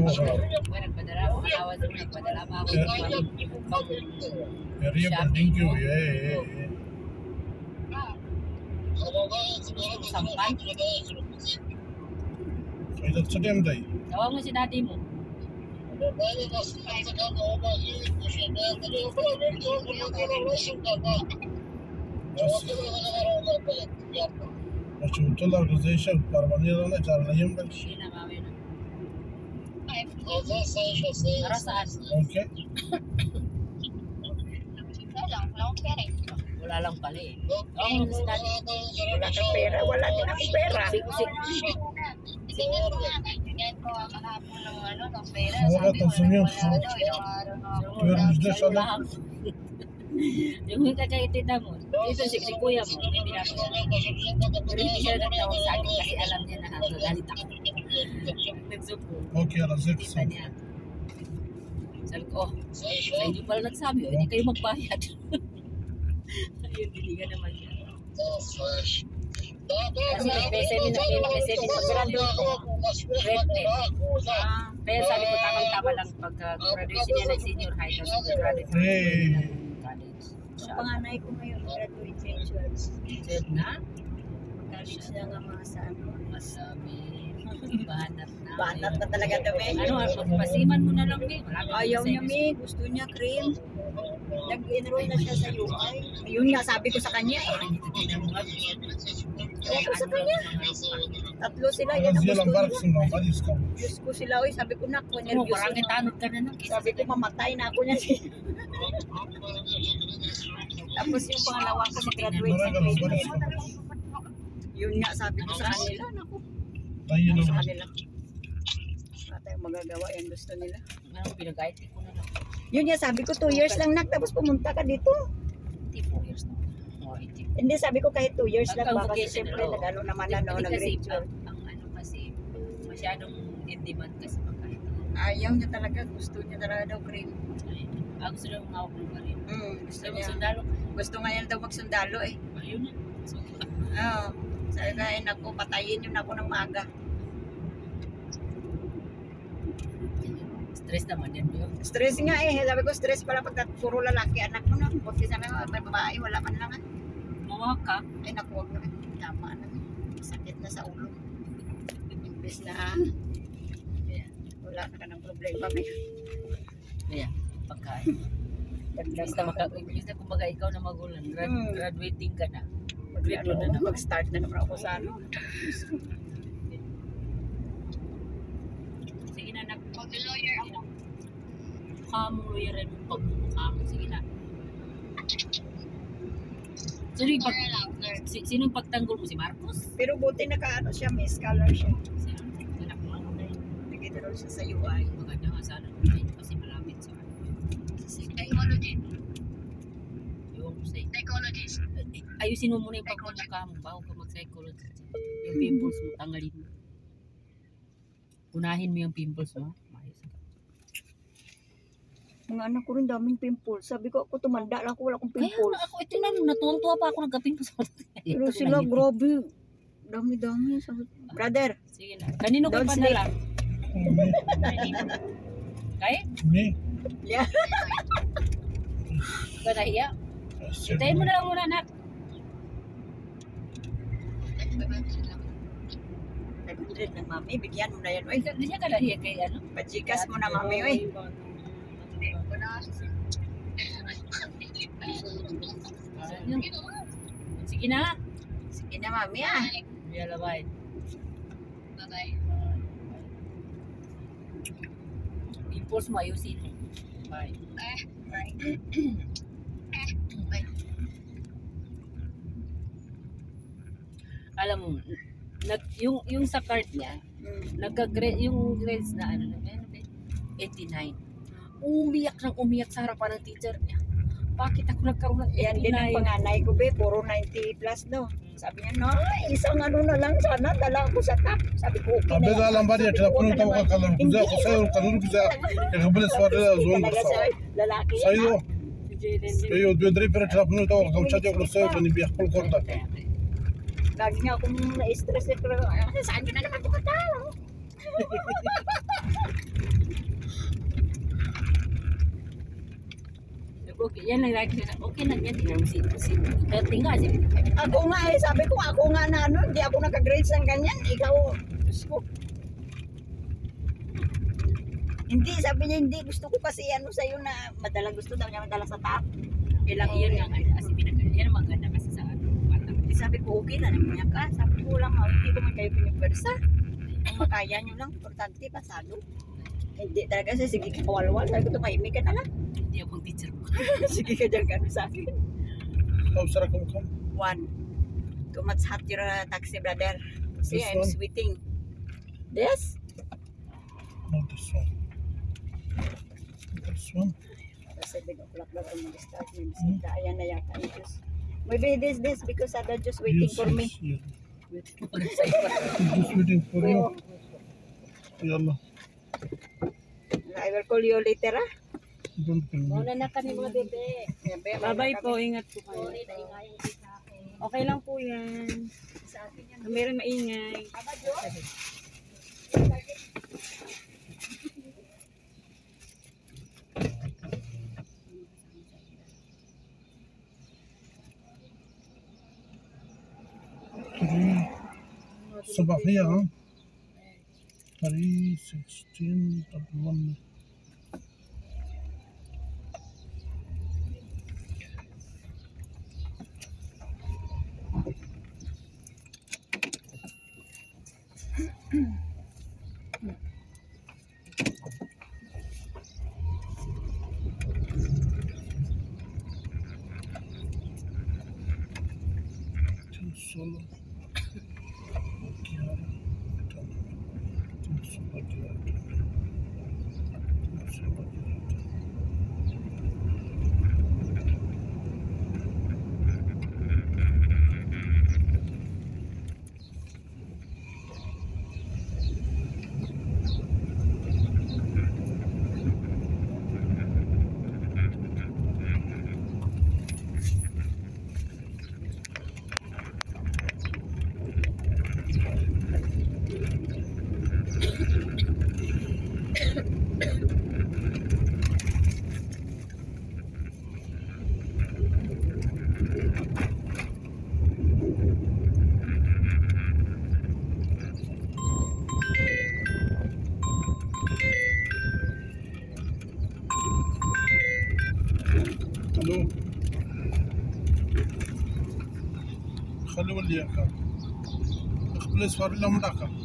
वो खराब ये बिल्डिंग की हुई है इधर से टाइम दाई Tawag mo si daddy mo. Maşallah Rıza parmağını da çarlayayım ben. Sina mami na. Para saan? Okay. Wala lang pala eh. Tawag mo si daddy. Wala kang pera, wala din akong pera. Wala tansiyon. Pero müjde sana. Yung hika kay tita mo, dito si kuya mo, may binako siya. Pero hindi siya nagtawag sa akin kasi alam niya na galit ako. Nagsupo. Okay, Razak. Kita niya. Sabi ko, sa inyo pala nagsabi, hindi kayo magbayad. Ayun, diligan naman siya. Kasi nag-message pag-graduate ko, grade 10. Pero sabi ko, tamang-tama lang pagka-graduation niya ng senior high, tapos pag-graduate ko ng college. Ang panganay ko ngayon, graduate sessions. Said na? College na nga mga sa ano. Masabi, banat na. Banat na talaga kami. Ano, magpasiman mo na lang eh. Ayaw niya, Mi. Gusto niya cream. Nag-enroll na siya sa UI. Yun nga, sabi ko sa kanya eh. Sabi ko sa kanya. Tatlo sila, yan ang gusto niya. Diyos ko sila, oy, sabi ko na, kung nervyos Parang itanod ka na lang. sabi ko, mamatay na ako niya siya. Tapos yung pangalawa ko, graduate sa grade 10. Yun nga, sabi ko sa kanila, naku. Ayun Sa naman. kanila. Wala tayong magagawa, yan gusto nila. Ano, pinag-IT ko na lang. Yun nga, sabi ko, 2 years lang nak, tapos pumunta ka dito. 4 years na. Oh, 18. Hindi, sabi ko kahit 2 years lang ba, kasi Pagka-vocational, siyempre, oo. nag-ano naman Hindi kasi nag-graduate. ang ano kasi, masyadong in demand kasi pagkain. Ayaw niya talaga, gusto niya talaga daw cream. Gusto lang umawag ng parin. Gusto Gusto mo niya. sundalo. Gusto nga yan daw magsundalo eh. Ayun na. So, Oo. Sabi nga, naku, patayin yun ako ng maaga. stress naman yan yun. Stress nga eh. Sabi ko, stress pala pagka puro lalaki. Anak mo na. Buti sabi ko, may babae, wala man lang. Mawa ka. Ay, naku, wag na. Tama na. Sakit na sa ulo. Imbes na, wala na ka ng problema. Kaya, pagkain. Basta kumbaga ikaw na magulang. Graduating ka na. Mag-ano na, mag-start na naman ako sa ano. Sige na, mag-lawyer ako. Lawyer rin yung pagmumukha mo. Sige na. Sino yung pagtanggol mo? Si Marcos? Pero buti naka-ano siya, may scholar siya. Sino? Anak mo? Nag-enroll siya sa UI. Maganda nga sana. Kasi malapit sa ano. Psychology. Yung Psychologist. ayusin mo muna yung pagmumukha mo bago ka mag-psychologist. Yung pimples mo, tanggalin mo. Unahin mo yung pimples mo. Mga anak ko rin daming pimples. Sabi ko, ako tumanda lang ako, wala akong Kaya pimples. nga ako, ito na, natuwa pa ako nagka-pimples. Pero sila, grabe. Dami-dami. Sabi ko, brother. Sige na. Kanino ka Don't pa sleep. na lang? Kaya? Me? Yeah. Ka nahiya? Itayin mo na lang muna, anak. 500 na mami, bigyan mo na yan. Oy, Hindi siya ka nahiya kay ano? pajikas mo na mami. Oy. Sige na. Sige na mami ah. Yala, bye. Bye-bye. Pimples mo, ayusin mo. Bye. Bye. Alam mo, yung sa card niya, nagka-grade, yung grades na ano, 89. Umiyak sa harapan ng teacher niya. Bakit ako nagkaroon ng 89? Yan din ang panganay ko be, puro 90 plus no. Sabi niya, no, isang ano na lang sana, dala ko sa top. Sabi ko, okay Abi da alam bari telefonu tawa kalan kuza ko sayo kanun kuza ya kabul swara zon sa lalaki yan. sayo yo dre pero telefonu tawa kam chaje ko sayo bani bi khol korta Lagi nga akong na-stress eh, pero saan ka na naman pumunta? okay, yan lang lagi na, okay na yan, tingnan mo si tingnan si Ako nga eh, sabi ko, ako nga na ano, hindi ako nag-grades ng ganyan. Ikaw, Diyos ko. Hindi, sabi niya, hindi. Gusto ko kasi ano sa'yo na madala gusto daw niya madala sa top. ilang yun nga kasi pinagaling, yan ang maganda kasi sa ano, bata. Sabi ko, okay na naman niya ka. Sabi ko lang, hindi ko man kayo pinipwersa. Kung makaya nyo lang, importante, pasado. Hindi talaga siya, sige ka kawalwal. Sabi ko, tumahimik ka na lang. Hindi akong teacher mo. Sige ka dyan ka sa akin. How sarap come come? 1. Too much hot your taxi, brother. See, This I'm one? sweating. This? No, this one. This one. Kasi 7 o'clock daw ako mag-start ng bisita. Ayan na yata yung juice. Maybe this because other just waiting Yes, for me. yes, yes. Para sa iyo. I'm just waiting for you. Yalla. I will call you later, ah. Don't kill me. Muna na kami mga bebe. Bye-bye po, ingat po kayo. Sorry na ingayan ko sa akin. Okay lang po yan. Sa akin yan. Meron maingay. صباحية ها 3 16 1 solo الو خلوا لي اياك قبل صار لهم دقه